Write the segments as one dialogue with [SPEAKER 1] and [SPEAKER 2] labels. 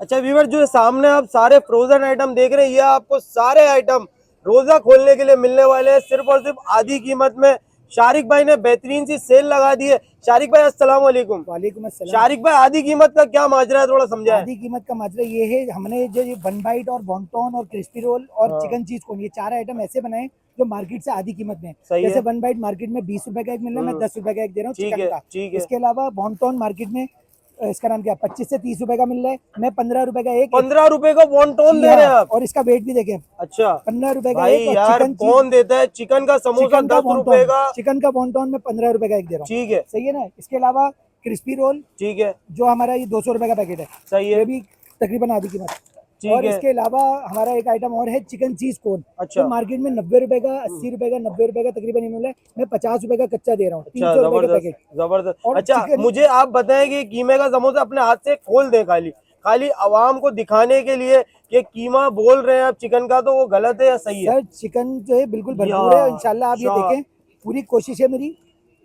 [SPEAKER 1] अच्छा व्यूअर, जो सामने आप सारे फ्रोजन आइटम देख रहे हैं, ये आपको सारे आइटम रोजा खोलने के लिए मिलने वाले हैं सिर्फ और सिर्फ आधी कीमत में। शारिक भाई ने बेहतरीन सी सेल लगा दी है। शारिक भाई अस्सलाम वालेकुम।
[SPEAKER 2] वालेकुम अस्सलाम।
[SPEAKER 1] शारिक भाई, आधी कीमत का क्या माजरा है, थोड़ा समझाएं।
[SPEAKER 2] आधी कीमत का माजरा ये है, हमने जो ये वन बाइट और वॉन्टॉन और क्रिस्पी रोल और
[SPEAKER 1] हाँ,
[SPEAKER 2] चिकन चीज कोन, ये चार आइटम ऐसे बनाए जो मार्केट से आधी कीमत में है।
[SPEAKER 1] सही
[SPEAKER 2] जैसे
[SPEAKER 1] है।
[SPEAKER 2] वन बाइट मार्केट में 20 रुपए का एक मिल रहा है, मैं 10 रुपए का एक दे रहा हूँ
[SPEAKER 1] ठीक
[SPEAKER 2] चिकन
[SPEAKER 1] है,
[SPEAKER 2] का।
[SPEAKER 1] ठीक है।
[SPEAKER 2] इसके अलावा वॉन्टॉन मार्केट में इसका नाम क्या 25 से 30 रुपए का मिल रहा है, मैं 15 रुपए का एक।
[SPEAKER 1] 15 रुपए का वॉन्टोन
[SPEAKER 2] जी
[SPEAKER 1] दे रहे हैं
[SPEAKER 2] हाँ,
[SPEAKER 1] आप?
[SPEAKER 2] और इसका वेट भी देखें,
[SPEAKER 1] अच्छा
[SPEAKER 2] 15 रुपए का
[SPEAKER 1] भाई
[SPEAKER 2] एक। और
[SPEAKER 1] यार,
[SPEAKER 2] चिकन चीज,
[SPEAKER 1] कौन देता है चिकन का समोसा
[SPEAKER 2] चिकन का
[SPEAKER 1] 10 रुपए
[SPEAKER 2] वॉन्टॉन,
[SPEAKER 1] का?
[SPEAKER 2] चिकन का वॉन्टॉन में 15 रुपए का एक दे रहा हूँ।
[SPEAKER 1] ठीक है,
[SPEAKER 2] सही है ना। इसके अलावा क्रिस्पी रोल
[SPEAKER 1] ठीक है,
[SPEAKER 2] जो हमारा ये 200 रुपए का पैकेट है,
[SPEAKER 1] सही
[SPEAKER 2] ये
[SPEAKER 1] है,
[SPEAKER 2] भी तकरीबन आधी कीमत।
[SPEAKER 1] ठीक
[SPEAKER 2] और
[SPEAKER 1] है।
[SPEAKER 2] इसके अलावा हमारा एक आइटम और है चिकन चीज कोन, जो
[SPEAKER 1] अच्छा,
[SPEAKER 2] मार्केट में 90 रुपए का, 80 रुपए का, 90 रुपए का तकरीबन ये मिल रहा है। मैं 50 रुपए का कच्चा दे रहा हूँ, तीन
[SPEAKER 1] अच्छा,
[SPEAKER 2] सौ रुपए के
[SPEAKER 1] जबरदस्त,
[SPEAKER 2] पैकेट।
[SPEAKER 1] जबरदस्त।
[SPEAKER 2] और
[SPEAKER 1] अच्छा
[SPEAKER 2] चिकन,
[SPEAKER 1] मुझे आप बताएं कि कीमे का समोसा अपने हाथ से खोल दें, खाली खाली आवाम को दिखाने के लिए कि कीमा बोल रहे हैं आप चिकन का, तो वो गलत है या सही है?
[SPEAKER 2] सर चिकन जो है बिल्कुल
[SPEAKER 1] या
[SPEAKER 2] भरपूर है, और इंशाल्लाह आप ये
[SPEAKER 1] शाह,
[SPEAKER 2] देखें, पूरी कोशिश है मेरी,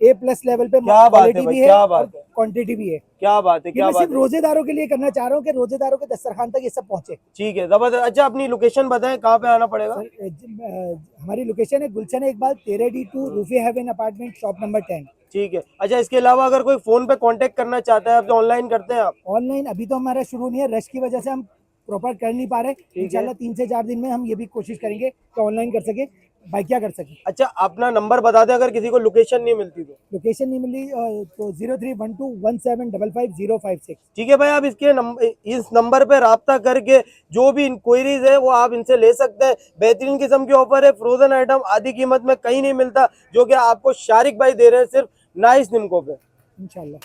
[SPEAKER 2] A+ लेवल पे
[SPEAKER 1] क्या बात है
[SPEAKER 2] क्वालिटी
[SPEAKER 1] भाई,
[SPEAKER 2] भी है
[SPEAKER 1] क्या
[SPEAKER 2] और
[SPEAKER 1] बात है,
[SPEAKER 2] क्वांटिटी भी है।
[SPEAKER 1] क्या बात है,
[SPEAKER 2] ये
[SPEAKER 1] क्या
[SPEAKER 2] मैं
[SPEAKER 1] बात
[SPEAKER 2] सिर्फ
[SPEAKER 1] है।
[SPEAKER 2] रोजेदारों के लिए करना चाह रहा हूँ कि रोजेदारों के दस्तरखान तक ये सब पहुंचे।
[SPEAKER 1] ठीक है, जबरदस्त। अच्छा अपनी लोकेशन बताएं, कहाँ पे आना पड़ेगा?
[SPEAKER 2] सर हमारी लोकेशन है गुलशन Iqbal 13D2 Rufi haven apartment, shop number 10।
[SPEAKER 1] ठीक है। अच्छा इसके अलावा अगर कोई फोन पे कांटेक्ट करना चाहता है आपसे, ऑनलाइन करते हैं आप?
[SPEAKER 2] ऑनलाइन अभी तो हमारा शुरू नहीं है, रश की वजह से हम प्रॉपर कर नहीं पा रहे।
[SPEAKER 1] ठीक है।
[SPEAKER 2] इंशाल्लाह 3 से 4 दिन में हम ये भी कोशिश करेंगे कि ऑनलाइन कर सके, बाइकिया कर सके।
[SPEAKER 1] अच्छा अपना नंबर बता दें अगर किसी को लोकेशन नहीं मिलती तो।
[SPEAKER 2] लोकेशन नहीं मिली तो 031217555056।
[SPEAKER 1] ठीक है भाई, आप इस नंबर पे राब्ता करके जो भी इंक्वायरीज है वो आप इनसे ले सकते हैं। बेहतरीन किस्म की ऑफर है, फ्रोजन आइटम आधी कीमत में कहीं नहीं मिलता, जो कि आपको शारिक भाई दे रहे हैं सिर्फ नाइस निमको पे।
[SPEAKER 2] इंशाल्लाह।